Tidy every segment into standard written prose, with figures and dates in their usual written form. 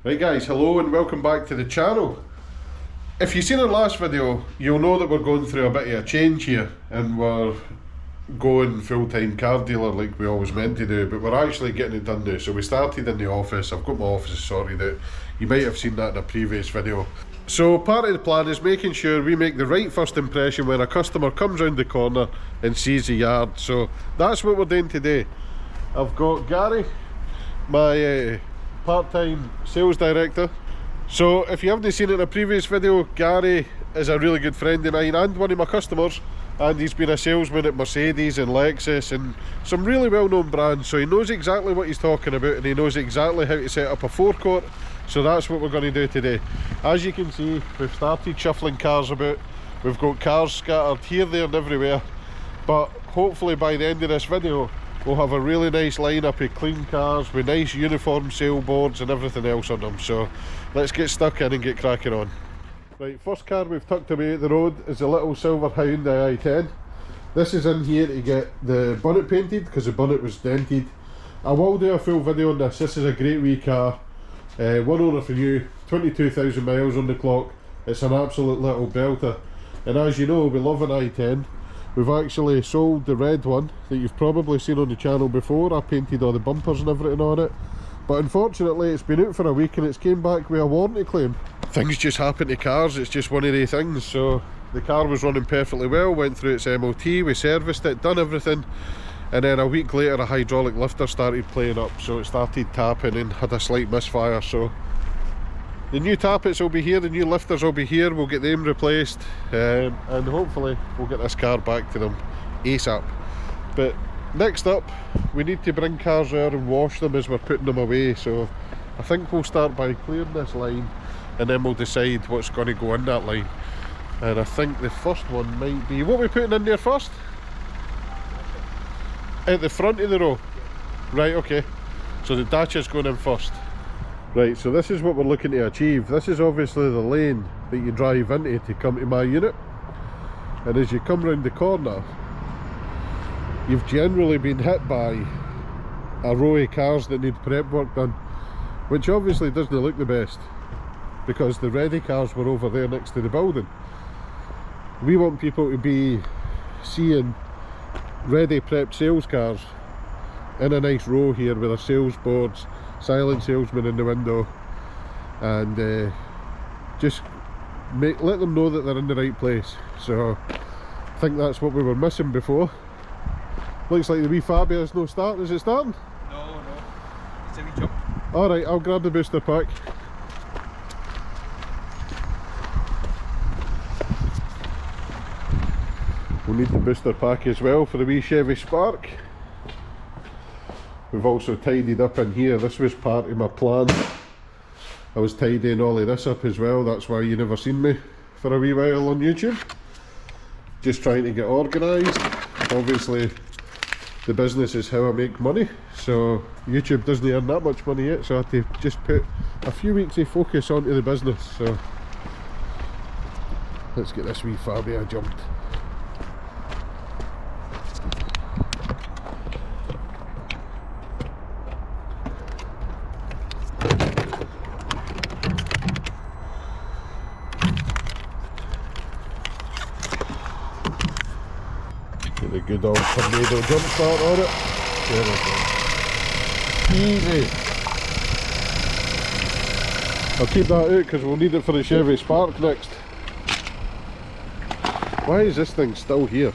Right guys, hello and welcome back to the channel. If you've seen our last video, you'll know that we're going through a bit of a change here and we're going full-time car dealer like we always meant to do, but we're actually getting it done now. So we started in the office. I've got my office sorted out. You might have seen that in a previous video. So part of the plan is making sure we make the right first impression when a customer comes round the corner and sees the yard. So that's what we're doing today. I've got Gary, my part-time sales director. So if you haven't seen it in a previous video, Gary is a really good friend of mine and one of my customers, and he's been a salesman at Mercedes and Lexus and some really well-known brands, so he knows exactly what he's talking about and he knows exactly how to set up a forecourt. So that's what we're going to do today. As you can see, we've started shuffling cars about. We've got cars scattered here, there and everywhere, but hopefully by the end of this video we'll have a really nice lineup of clean cars with nice uniform sale boards and everything else on them. So let's get stuck in and get cracking on. Right, first car we've tucked away at the road is a little silver Hyundai i10. This is in here to get the bonnet painted because the bonnet was dented. I will do a full video on this. This is a great wee car. One owner for you, 22,000 miles on the clock. It's an absolute little belter. And as you know, we love an i10. We've actually sold the red one that you've probably seen on the channel before. I painted all the bumpers and everything on it, but unfortunately it's been out for a week and it's came back with a warranty claim. Things just happen to cars, it's just one of the things. So the car was running perfectly well, went through its MOT, we serviced it, done everything, and then a week later a hydraulic lifter started playing up, so it started tapping and had a slight misfire. So the new tappets will be here, the new lifters will be here, we'll get them replaced, and hopefully we'll get this car back to them ASAP. But next up, we need to bring cars out and wash them as we're putting them away. So I think we'll start by clearing this line and then we'll decide what's going to go in that line. And I think the first one might be, what are we putting in there first? At the front of the row? Right, okay. So the Dacia's going in first. Right, so this is what we're looking to achieve. This is obviously the lane that you drive into to come to my unit. And as you come round the corner, you've generally been hit by a row of cars that need prep work done, which obviously doesn't look the best because the ready cars were over there next to the building. We want people to be seeing ready prepped sales cars in a nice row here with our sales boards, silent salesman in the window, and just let them know that they're in the right place. So I think that's what we were missing before. Looks like the wee Fabia's no start. Is it starting? No, it's a wee jump. Alright, I'll grab the booster pack. We'll need the booster pack as well for the wee Chevy Spark. We've also tidied up in here. This was part of my plan. I was tidying all of this up as well. That's why you never seen me for a wee while on YouTube. Just trying to get organised. Obviously the business is how I make money, so YouTube doesn't earn that much money yet, so I have to just put a few weeks of focus onto the business. So let's get this wee Fabia jumped. Get a good old tornado jump start on it. There we go. Easy. I'll keep that out because we'll need it for the Chevy Spark next. Why is this thing still here?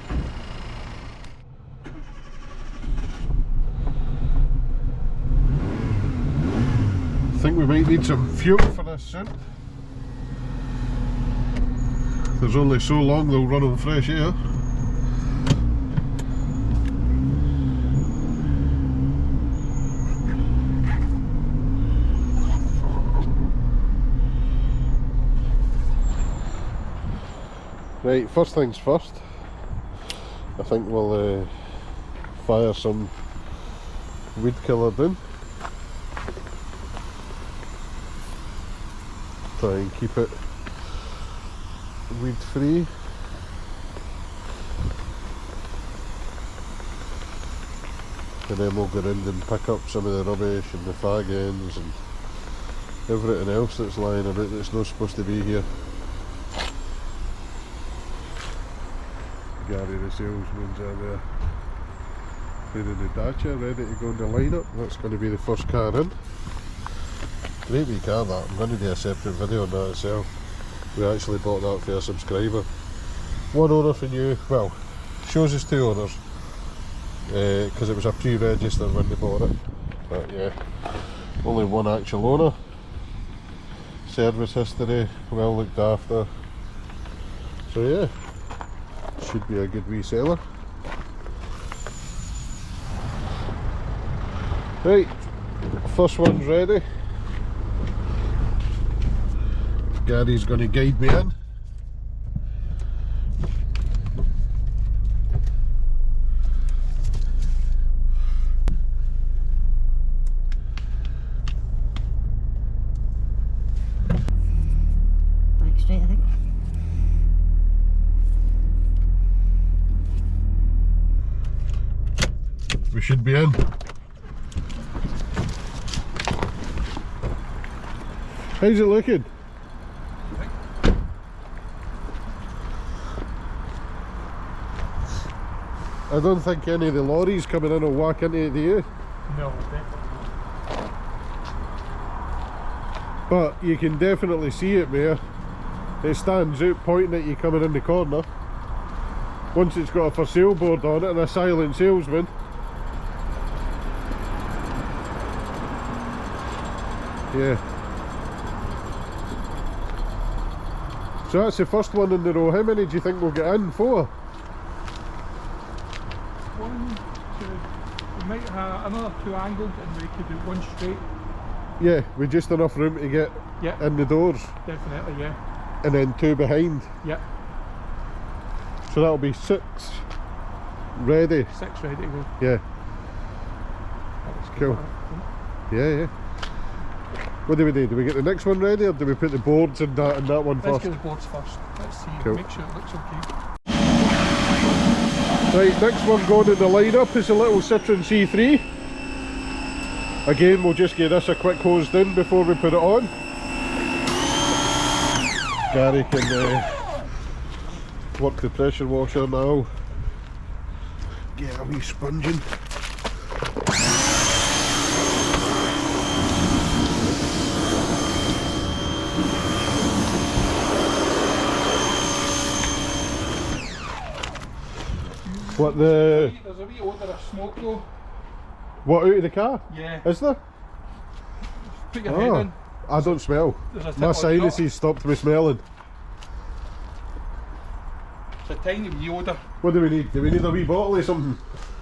I think we might need some fuel for this soon. There's only so long they'll run on fresh air. Right, first things first, I think we'll fire some weed killer down. Try and keep it weed free. And then we'll go around and pick up some of the rubbish and the fag ends and everything else that's lying about that's not supposed to be here. Gary the salesman's there. Cleaning the Dacia, ready to go in the lineup. That's going to be the first car in. Great wee car that. I'm going to do a separate video on that itself. We actually bought that for a subscriber. One owner for new, well, shows us two owners. Because it was a pre-register when they bought it. But yeah, only one actual owner. Service history, well looked after. So yeah, should be a good reseller. Right, first one's ready. Gary's going to guide me in. Back straight, I think. We should be in. How's it looking? I don't think any of the lorries coming in will whack into it, do you? No, definitely not. But you can definitely see it there. It stands out pointing at you coming in the corner. Once it's got a for sale board on it and a silent salesman. Yeah. So that's the first one in the row. How many do you think we'll get in? 4? 1, 2. We might have another 2 angled and we could do 1 straight. Yeah, with just enough room to get Yeah, in the doors. definitely, yeah. And then 2 behind. Yeah, So that'll be 6 ready. 6 ready to go. Yeah. Cool. Yeah, yeah. What do we do? Do we get the next one ready or do we put the boards in that one Let's first? get the boards first. Let's see, Cool. make sure it looks okay. Right, next one going in the lineup is a little Citroen C3. Again, we'll just give this a quick hose down before we put it on. Gary can work the pressure washer now. Get a wee sponging. What the... There's a wee odour of smoke though. What, out of the car? Yeah. Is there? Put your head in. I don't smell. There's a tip My on sinuses stopped me smelling. It's a tiny wee odour. What do we need? Do we need a wee bottle or something?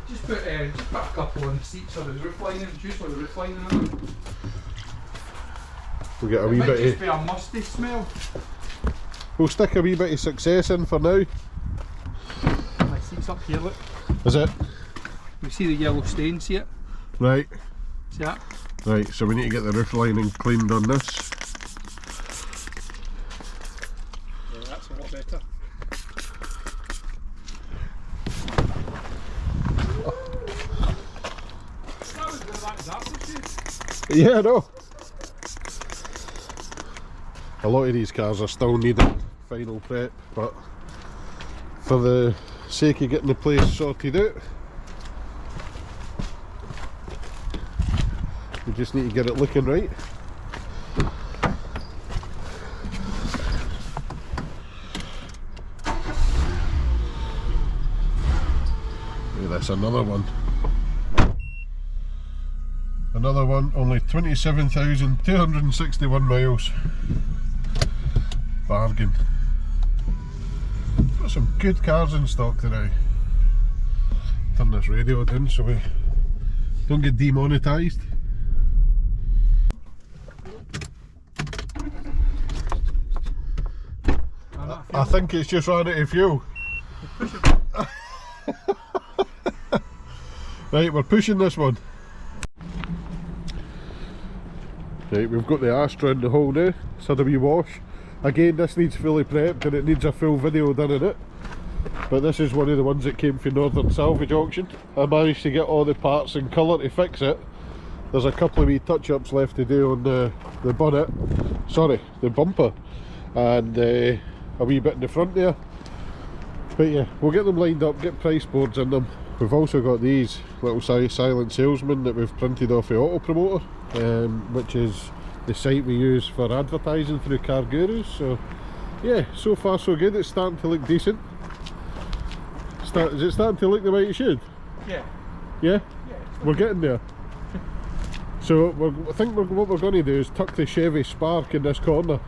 Just put a couple on the seats or the roof lining, juice or the roof lining in it. We'll get a It wee might bit just of... be a musty smell. We'll stick a wee bit of success in for now. My seats up here, look. Is it? We see the yellow stain, see it? Right. See that? Right, so we need to get the roof lining cleaned on this. Yeah, that's a lot better. That was where that disaster shit. Yeah, I know. A lot of these cars are still needing final prep, but for the sake of getting the place sorted out, we just need to get it looking right. Yeah, that's another one. Another one, only 27,261 miles. Bargain. Got some good cars in stock today. Turn this radio down so we don't get demonetised. I think it's just ran out of fuel. Right, we're pushing this one. Right, we've got the Astra in the hole now. It's had a wee wash. Again, this needs fully prepped and it needs a full video done in it. But this is one of the ones that came from Northern Salvage Auction. I managed to get all the parts and colour to fix it. There's a couple of wee touch-ups left to do on the bonnet, sorry, the bumper, and a wee bit in the front there. But yeah, we'll get them lined up, get price boards in them. We've also got these little silent salesmen that we've printed off the Auto Promoter, which is the site we use for advertising through Car Gurus. So yeah, so far so good. It's starting to look decent. Is it starting to look the way it should? Yeah. Yeah? Yeah. We're getting there. So I think what we're going to do is tuck the Chevy Spark in this corner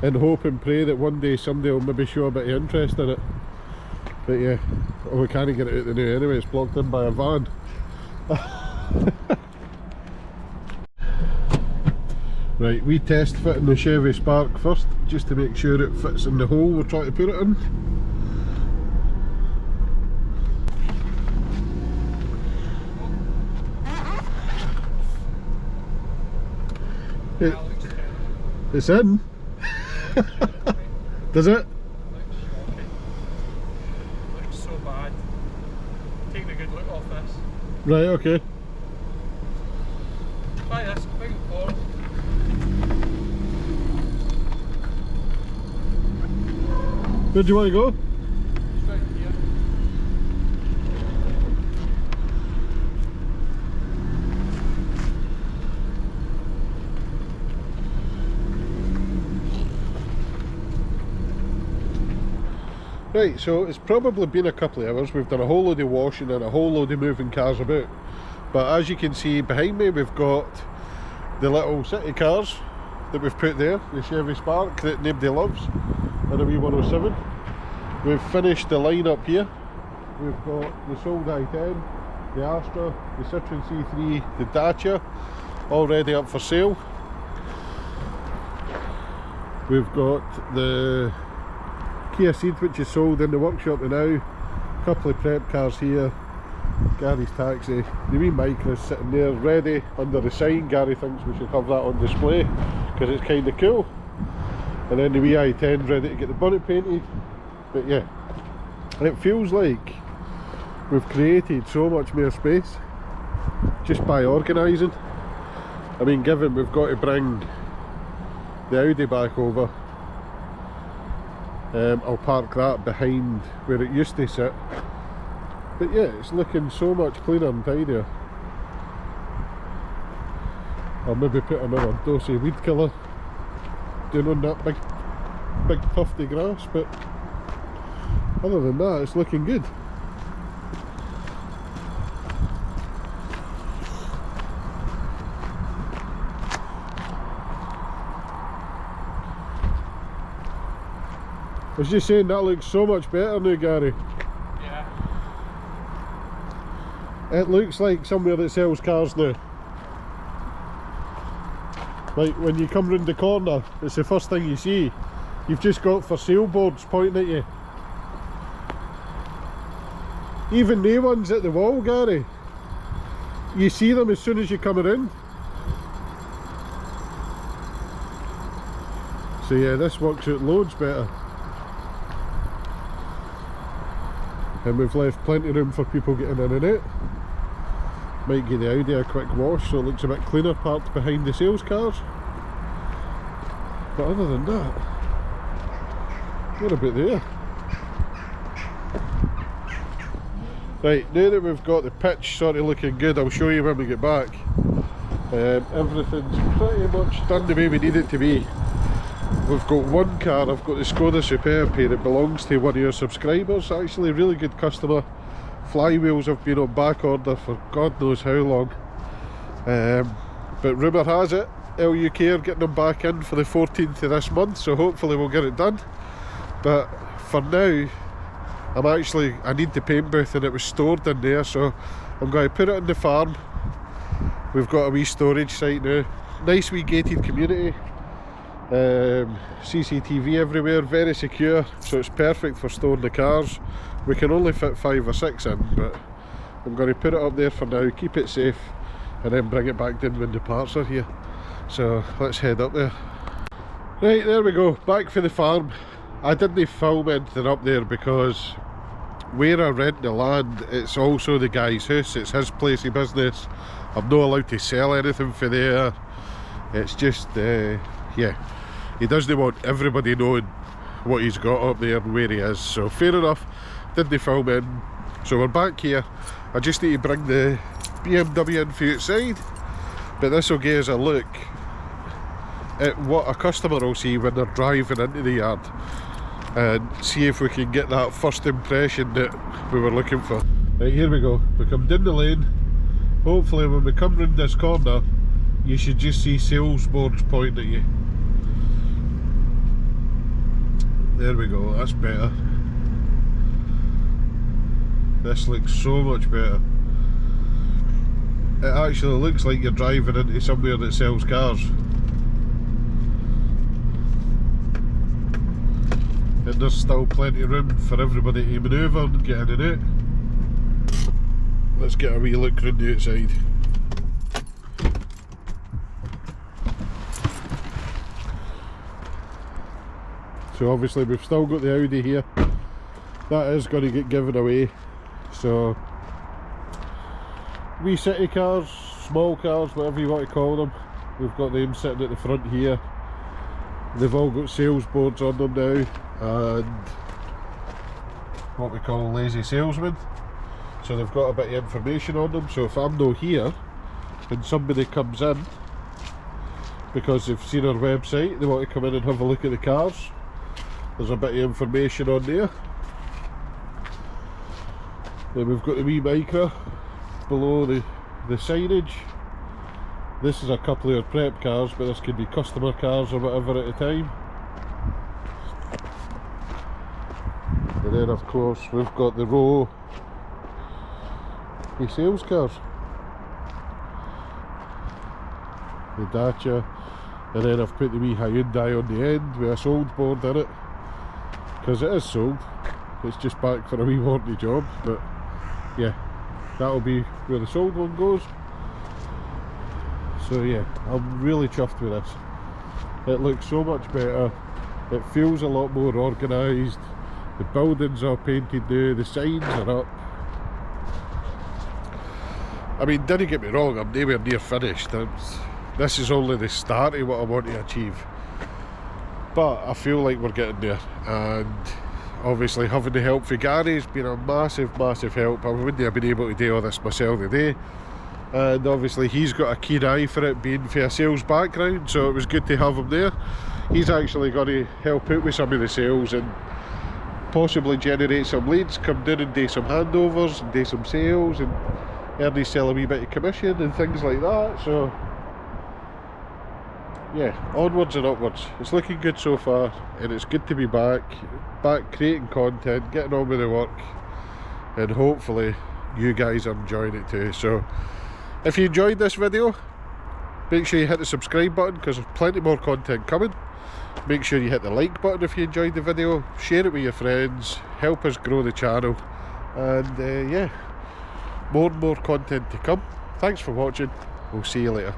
and hope and pray that one day somebody will maybe show a bit of interest in it. But yeah, we can't get it out the new anyway, it's blocked in by a van. Right, we test fitting the Chevy Spark first, just to make sure it fits in the hole we're trying to put it in. It's in. Does it? Looks so bad. Taking a good look off this. Right, okay. Try this, bring it forward. Where do you want to go? It's right here. Right, so it's probably been a couple of hours. We've done a whole load of washing and a whole load of moving cars about. But as you can see behind me, we've got the little city cars that we've put there, the Chevy Spark that nobody loves, and a wee 107. We've finished the line up here. We've got the Sold i10, the Astra, the Citroen C3, the Dacia, all ready up for sale. We've got the Kia Ceed, which is sold in the workshop now. A couple of prep cars here. Gary's taxi, the wee Micra sitting there ready under the sign. Gary thinks we should have that on display because it's kind of cool. And then the wee i10 ready to get the bonnet painted. But yeah, it feels like we've created so much more space just by organising. I mean, given we've got to bring the Audi back over, I'll park that behind where it used to sit. But yeah, it's looking so much cleaner and tidier. I'll maybe put another dose of weed killer down on that big tufty grass, but other than that, it's looking good. I was just saying that looks so much better now, Gary. Yeah. It looks like somewhere that sells cars now. Like when you come round the corner, it's the first thing you see. You've just got for sale boards pointing at you. Even new ones at the wall, Gary. You see them as soon as you come around. So yeah, this works out loads better. And we've left plenty of room for people getting in and out. Might give the Audi a quick wash so it looks a bit cleaner parked behind the sales cars. But other than that, what about there? Right, now that we've got the pitch sort of looking good, I'll show you when we get back. Everything's pretty much done the way we need it to be. We've got one car, I've got the Skoda Superb here, it belongs to one of your subscribers, actually a really good customer. Flywheels have been on back order for God knows how long. But rumour has it, LUK are getting them back in for the 14th of this month, so hopefully we'll get it done. But for now, I need the paint booth and it was stored in there, so I'm going to put it in the farm. We've got a wee storage site now, nice wee gated community. CCTV everywhere, very secure, so it's perfect for storing the cars. We can only fit 5 or 6 in, but I'm going to put it up there for now, keep it safe, and then bring it back down when the parts are here. So let's head up there. Right, there we go, back for the farm. I didn't film anything up there because where I rent the land, it's also the guy's house, it's his place of business. I'm not allowed to sell anything for there. It's just, yeah, he doesn't want everybody knowing what he's got up there and where he is. So fair enough, didn't film in. So we're back here. I just need to bring the BMW in for you outside, but this will give us a look at what a customer will see when they're driving into the yard, and see if we can get that first impression that we were looking for. Right, here we go. We come down the lane. Hopefully when we come round this corner, you should just see sales boards pointing at you. There we go, that's better. This looks so much better. It actually looks like you're driving into somewhere that sells cars. And there's still plenty of room for everybody to manoeuvre and get in and out. Let's get a wee look round the outside. So obviously we've still got the Audi here. That is going to get given away. So wee city cars, small cars, whatever you want to call them, we've got them sitting at the front here. They've all got sales boards on them now, and what we call lazy salesmen. So they've got a bit of information on them. So if I'm not here and somebody comes in because they've seen our website, they want to come in and have a look at the cars, there's a bit of information on there. Then we've got the wee micro below the signage. This is a couple of our prep cars, but this could be customer cars or whatever at a time. And then of course we've got the row of sales cars. The Dacia, and then I've put the wee Hyundai on the end with a sold board in it, because it is sold. It's just back for a wee warranty job, but yeah, that'll be where the sold one goes. So yeah, I'm really chuffed with this. It looks so much better. It feels a lot more organised. The buildings are painted new, the signs are up. I mean, don't get me wrong, I'm nowhere near finished. This is only the start of what I want to achieve. But I feel like we're getting there, and obviously having the help for Gary has been a massive, massive help. I wouldn't have been able to do all this myself today. And obviously he's got a keen eye for it, being for a sales background, so it was good to have him there. He's actually going to help out with some of the sales and possibly generate some leads, come down and do some handovers and do some sales and earn himself a wee bit of commission and things like that. So yeah, onwards and upwards. It's looking good so far, and it's good to be back creating content, getting on with the work, and hopefully you guys are enjoying it too. So if you enjoyed this video, make sure you hit the subscribe button, because there's plenty more content coming. Make sure you hit the like button if you enjoyed the video, share it with your friends, help us grow the channel, and yeah, more and more content to come. Thanks for watching, we'll see you later.